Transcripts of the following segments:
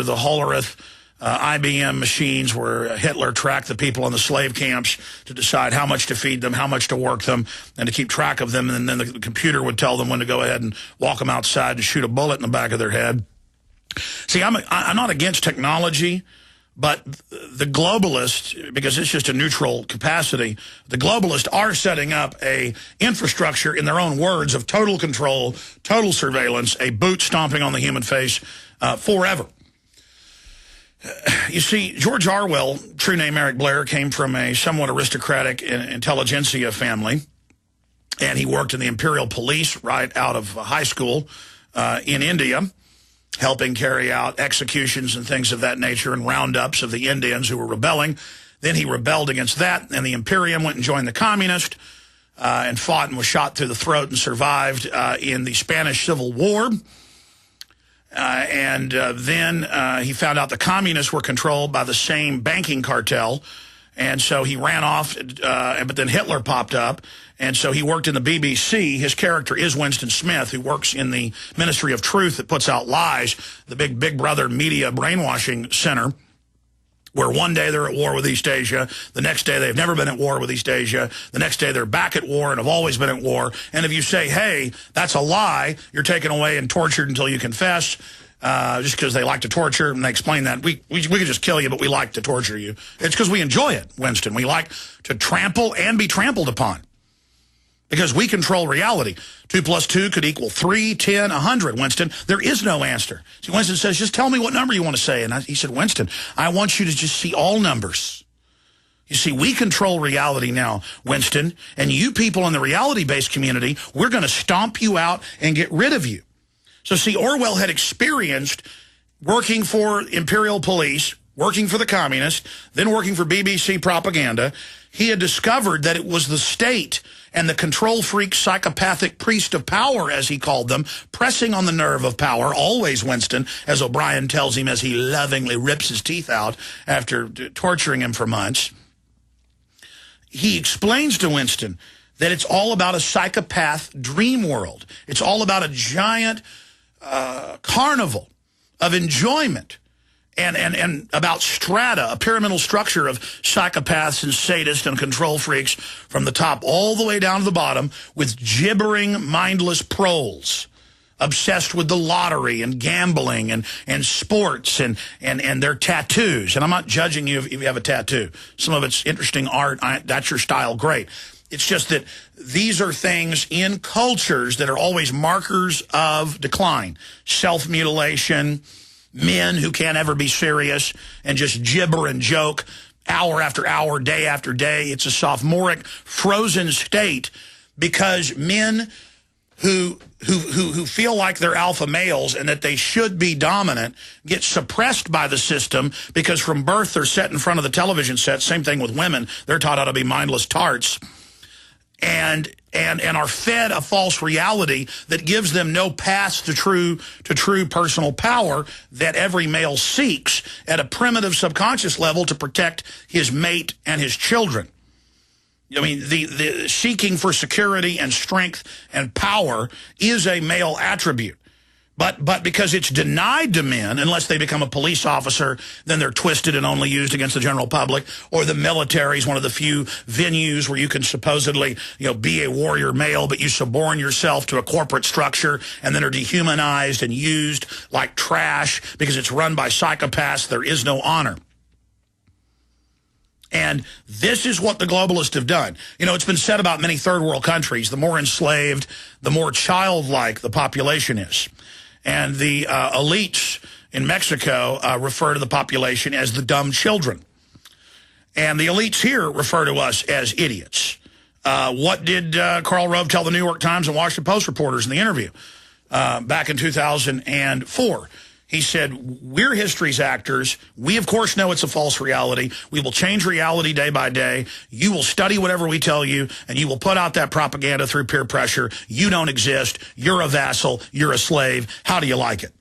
the Hollerith IBM machines where Hitler tracked the people in the slave camps to decide how much to feed them, how much to work them, and to keep track of them. And then the computer would tell them when to go ahead and walk them outside and shoot a bullet in the back of their head. See, I'm not against technology, but the globalists, because it's just a neutral capacity, the globalists are setting up a infrastructure, in their own words, of total control, total surveillance, a boot stomping on the human face forever. You see, George Orwell, true name Eric Blair, came from a somewhat aristocratic intelligentsia family, and he worked in the Imperial Police right out of high school in India, helping carry out executions and things of that nature and roundups of the Indians who were rebelling. Then he rebelled against that, and the Imperium went and joined the communist and fought and was shot through the throat and survived in the Spanish Civil War. Then he found out the communists were controlled by the same banking cartel, and so he ran off, but then Hitler popped up, and so he worked in the BBC. His character is Winston Smith, who works in the Ministry of Truth that puts out lies, the Big Brother media brainwashing center, where one day they're at war with East Asia, the next day they've never been at war with East Asia, the next day they're back at war and have always been at war. And if you say, hey, that's a lie, you're taken away and tortured until you confess, just because they like to torture, and they explain that. We could just kill you, but we like to torture you. It's because we enjoy it, Winston. We like to trample and be trampled upon. Because we control reality. 2 + 2 could equal 3, 10, 100, Winston. There is no answer. See, Winston says, just tell me what number you want to say. And he said, Winston, I want you to just see all numbers. You see, we control reality now, Winston. And you people in the reality-based community, we're going to stomp you out and get rid of you. So see, Orwell had experienced working for Imperial Police, working for the communists, then working for BBC propaganda. He had discovered that it was the state and the control freak, psychopathic priest of power, as he called them, pressing on the nerve of power, always, Winston, as O'Brien tells him as he lovingly rips his teeth out after torturing him for months. He explains to Winston that it's all about a psychopath dream world. It's all about a giant carnival of enjoyment. And about strata, a pyramidal structure of psychopaths and sadists and control freaks from the top all the way down to the bottom, with gibbering, mindless proles obsessed with the lottery and gambling and sports and their tattoos. And I'm not judging you if you have a tattoo. Some of it's interesting art. That's your style. Great. It's just that these are things in cultures that are always markers of decline. Self-mutilation, men who can't ever be serious and just gibber and joke hour after hour, day after day. It's a sophomoric, frozen state because men who feel like they're alpha males and that they should be dominant get suppressed by the system because from birth they're set in front of the television set. Same thing with women. They're taught how to be mindless tarts. And are fed a false reality that gives them no path to true personal power that every male seeks at a primitive subconscious level to protect his mate and his children. I mean, the seeking for security and strength and power is a male attribute. But because it's denied to men, unless they become a police officer, then they're twisted and only used against the general public. Or the military is one of the few venues where you can supposedly, be a warrior male, but you suborn yourself to a corporate structure and then are dehumanized and used like trash because it's run by psychopaths. There is no honor. And this is what the globalists have done. It's been said about many third world countries, the more enslaved, the more childlike the population is. And the elites in Mexico refer to the population as the dumb children. And the elites here refer to us as idiots. What did Karl Rove tell the New York Times and Washington Post reporters in the interview back in 2004? He said, we're history's actors. We, of course, know it's a false reality. We will change reality day by day. You will study whatever we tell you, and you will put out that propaganda through peer pressure. You don't exist. You're a vassal. You're a slave. How do you like it?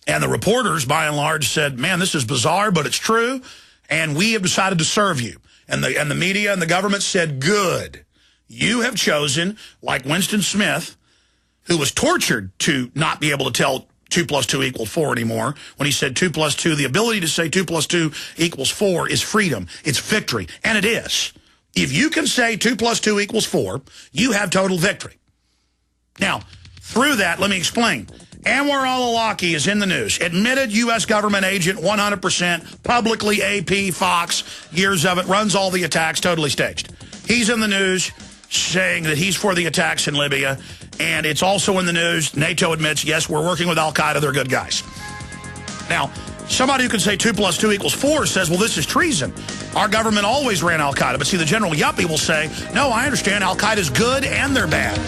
And the reporters, by and large, said, man, this is bizarre, but it's true, and we have decided to serve you. And the media and the government said, good. You have chosen, like Winston Smith, who was tortured to not be able to tell 2 plus 2 equals 4 anymore. When he said 2 plus 2, the ability to say 2 plus 2 equals 4 is freedom. It's victory. And it is. If you can say 2 plus 2 equals 4, you have total victory. Now, through that, let me explain. Anwar al-Awlaki is in the news. Admitted U.S. government agent, 100%, publicly AP, Fox, years of it, runs all the attacks, totally staged. He's in the news saying that he's for the attacks in Libya, and it's also in the news. NATO admits, yes, we're working with al-Qaeda, they're good guys. Now, somebody who can say 2 plus 2 equals 4 says, well, this is treason. Our government always ran al-Qaeda. But see, the general yuppie will say, no, I understand, al-Qaeda's good and they're bad.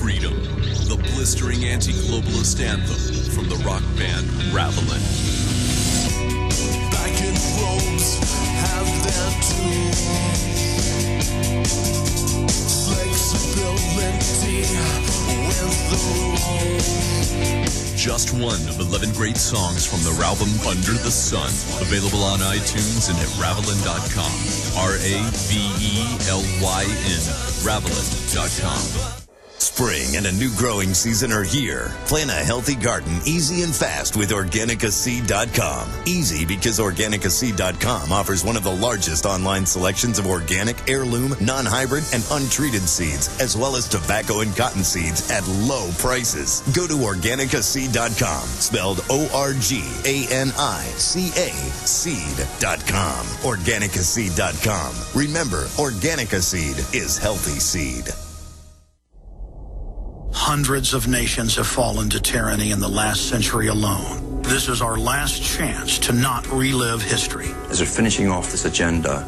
Freedom, the blistering anti-globalist anthem from the rock band Ravelin. Back in robes have their tools. Flexibility with the rules. Just one of 11 great songs from the album Under the Sun. Available on iTunes and at Ravelin.com. R-A-V-E-L-Y-N. Ravelin.com. Spring and a new growing season are here. Plan a healthy garden easy and fast with Organicaseed.com. Easy because Organicaseed.com offers one of the largest online selections of organic, heirloom, non-hybrid, and untreated seeds, as well as tobacco and cotton seeds at low prices. Go to Organicaseed.com, spelled O-R-G-A-N-I-C-A, seed.com. Organicaseed.com. Remember, Organica Seed is healthy seed. Hundreds of nations have fallen to tyranny in the last century alone. This is our last chance to not relive history. As they're finishing off this agenda,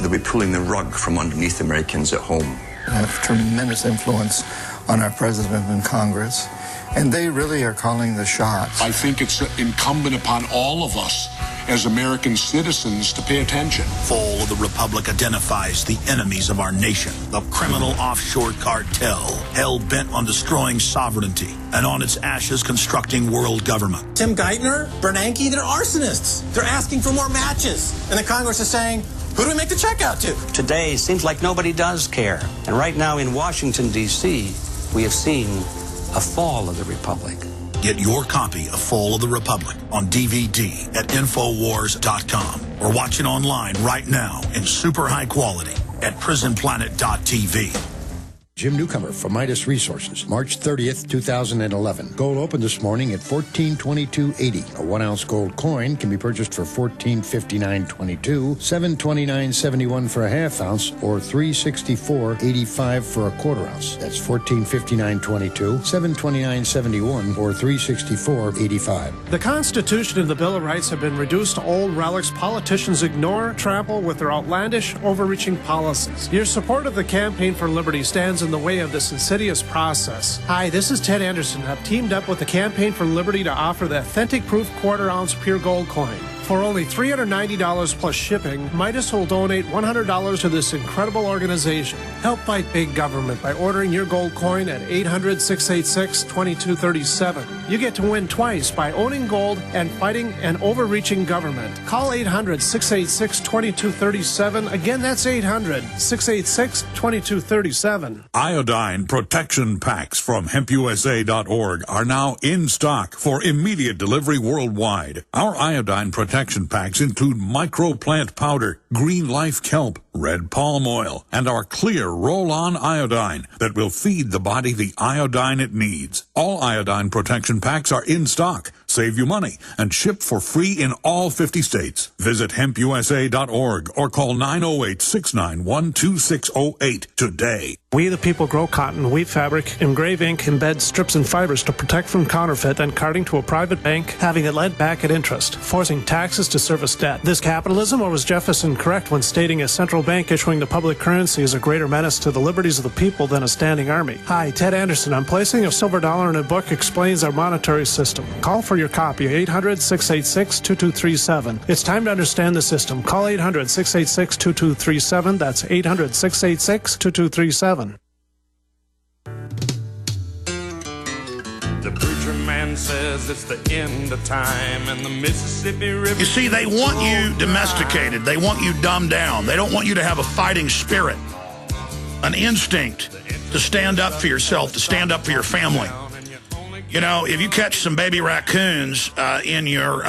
they'll be pulling the rug from underneath Americans at home. They have tremendous influence on our president and Congress, and they really are calling the shots. I think it's incumbent upon all of us as American citizens to pay attention. Fall of the Republic identifies the enemies of our nation, the criminal offshore cartel, hell-bent on destroying sovereignty, and on its ashes constructing world government. Tim Geithner, Bernanke, they're arsonists. They're asking for more matches. And the Congress is saying, who do we make the check out to? Today seems like nobody does care. And right now in Washington, D.C., we have seen a fall of the Republic. Get your copy of Fall of the Republic on DVD at Infowars.com or watch it online right now in super high quality at prisonplanet.tv. Jim Newcomer from Midas Resources, March 30th, 2011. Gold opened this morning at $14.22.80. A 1 ounce gold coin can be purchased for $14.59.22, $7.29.71 for a half ounce, or $3.64.85 for a quarter ounce. That's $14.59.22, $7.29.71, or $3.64.85. The Constitution and the Bill of Rights have been reduced to old relics politicians ignore, trample with their outlandish, overreaching policies. Your support of the Campaign for Liberty stands in the way of this insidious process. Hi, this is Ted Anderson. I've teamed up with the Campaign for Liberty to offer the authentic proof quarter-ounce pure gold coin. For only $390 plus shipping, Midas will donate $100 to this incredible organization. Help fight big government by ordering your gold coin at 800-686-2237. You get to win twice by owning gold and fighting an overreaching government. Call 800-686-2237. Again, that's 800-686-2237. Iodine protection packs from HempUSA.org are now in stock for immediate delivery worldwide. Our iodine protection packs include microplant powder, green life kelp, red palm oil, and our clear roll-on iodine that will feed the body the iodine it needs. All iodine protection packs are in stock. Save you money and ship for free in all 50 states. Visit HempUSA.org or call 908-691-2608 today. We the people grow cotton, weave fabric, engrave ink, embed strips and fibers to protect from counterfeit and carting to a private bank, having it lent back at interest, forcing taxes to service debt. This capitalism, or was Jefferson correct when stating a central bank issuing the public currency is a greater menace to the liberties of the people than a standing army? Hi, Ted Anderson. I'm placing a silver dollar in a book explains our monetary system. Call for your copy, 800-686-2237. It's time to understand the system. Call 800-686-2237. That's 800-686-2237. The preacher man says it's the end of time and the Mississippi River. You see, they want you domesticated. They want you dumbed down. They don't want you to have a fighting spirit, an instinct to stand up for yourself, to stand up for your family. You know, if you catch some baby raccoons in your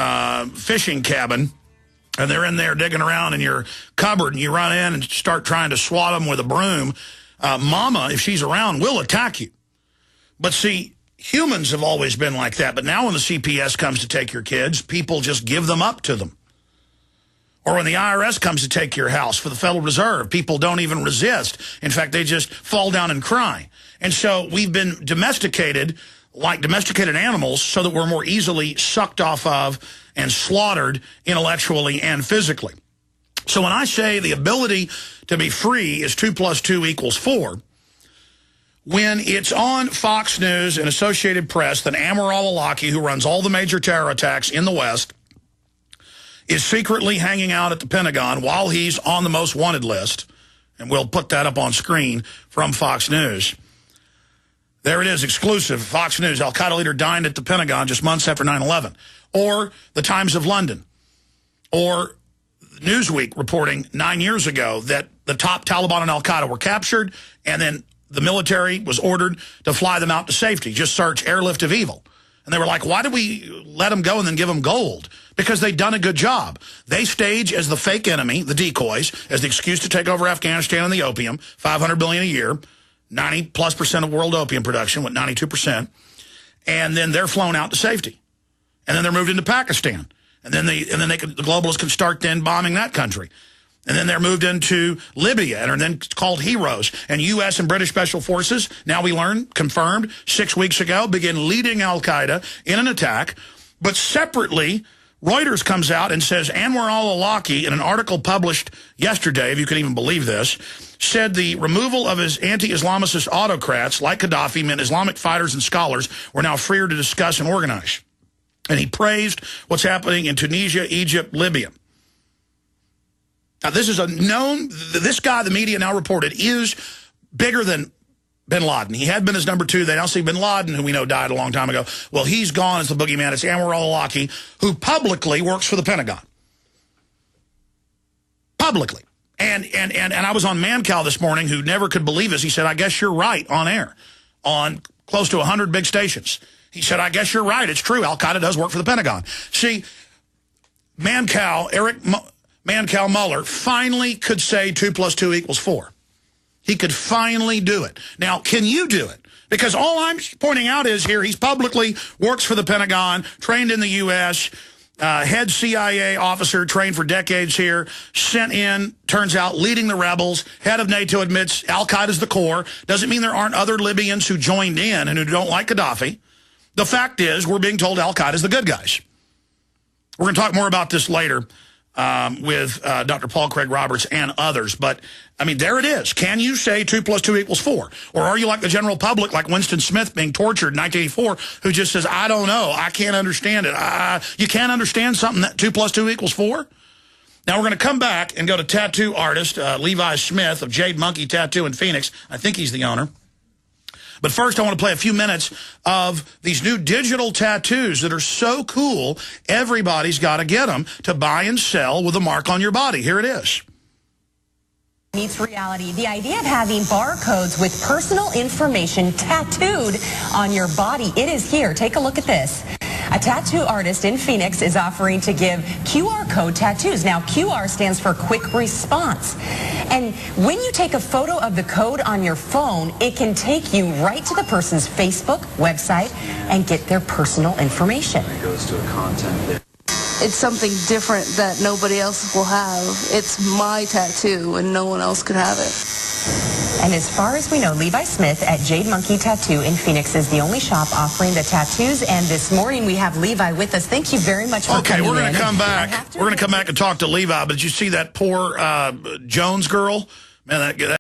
fishing cabin, and they're in there digging around in your cupboard, and you run in and start trying to swat them with a broom, Mama, if she's around, will attack you. But see, humans have always been like that. But now when the CPS comes to take your kids, people just give them up to them. Or when the IRS comes to take your house for the Federal Reserve, people don't even resist. In fact, they just fall down and cry. And so we've been domesticated like domesticated animals so that we're more easily sucked off of and slaughtered intellectually and physically. So when I say the ability to be free is 2 + 2 = 4, when it's on Fox News and Associated Press that Anwar al-Awlaki, who runs all the major terror attacks in the West, is secretly hanging out at the Pentagon while he's on the most wanted list, and we'll put that up on screen from Fox News. There it is, exclusive, Fox News. Al-Qaeda leader dined at the Pentagon just months after 9/11. Or the Times of London. Or Newsweek reporting 9 years ago that the top Taliban and Al-Qaeda were captured, and then the military was ordered to fly them out to safety. Just search airlift of evil. And they were like, why did we let them go and then give them gold? Because they'd done a good job. They stage as the fake enemy, the decoys, as the excuse to take over Afghanistan and the opium, $500 billion a year, 90+% of world opium production, with 92%. And then they're flown out to safety. And then they're moved into Pakistan. And then the globalists can start then bombing that country. And then they're moved into Libya and are then called heroes. And U.S. and British Special Forces, now we learn, confirmed 6 weeks ago, begin leading al-Qaeda in an attack. But separately, Reuters comes out and says Anwar al-Awlaki, in an article published yesterday, if you can even believe this, said the removal of his anti-Islamicist autocrats like Gaddafi meant Islamic fighters and scholars were now freer to discuss and organize. And he praised what's happening in Tunisia, Egypt, Libya. Now, this is a known, this guy, the media now reported, is bigger than bin Laden. He had been his number 2. They now see bin Laden, who we know died a long time ago. Well, he's gone as the boogeyman. It's Anwar al-Awlaki, who publicly works for the Pentagon. Publicly. And I was on Mancow this morning, who never could believe this. He said, I guess you're right, on air, on close to 100 big stations. He said, I guess you're right. It's true. Al-Qaeda does work for the Pentagon. See, Mancow, Eric Mancow Mueller, finally could say 2 + 2 = 4. He could finally do it. Now, can you do it? Because all I'm pointing out is here, he's publicly works for the Pentagon, trained in the U.S., head CIA officer, trained for decades here, sent in, turns out, leading the rebels, head of NATO, admits Al-Qaeda's the core. Doesn't mean there aren't other Libyans who joined in and who don't like Gaddafi. The fact is, we're being told Al-Qaeda's the good guys. We're going to talk more about this later with Dr. Paul Craig Roberts and others. But, I mean, there it is. Can you say 2 + 2 = 4? Or are you like the general public, like Winston Smith being tortured in 1984, who just says, I don't know, I can't understand it. You can't understand something that 2 + 2 = 4? Now, we're going to come back and go to tattoo artist Levi Smith of Jade Monkey Tattoo in Phoenix. I think he's the owner. But first, I want to play a few minutes of these new digital tattoos that are so cool, everybody's got to get them to buy and sell with a mark on your body. Here it is. Meets reality. The idea of having barcodes with personal information tattooed on your body. It is here. Take a look at this. A tattoo artist in Phoenix is offering to give QR code tattoos. Now, QR stands for quick response. And when you take a photo of the code on your phone, it can take you right to the person's Facebook, website, and get their personal information. It goes to a content there. It's something different that nobody else will have. It's my tattoo, and no one else could have it. And as far as we know, Levi Smith at Jade Monkey Tattoo in Phoenix is the only shop offering the tattoos. And this morning we have Levi with us. Thank you very much for coming in. Okay, we're going to come back. We're going to come back and talk to Levi. But did you see that poor Jones girl? Man, that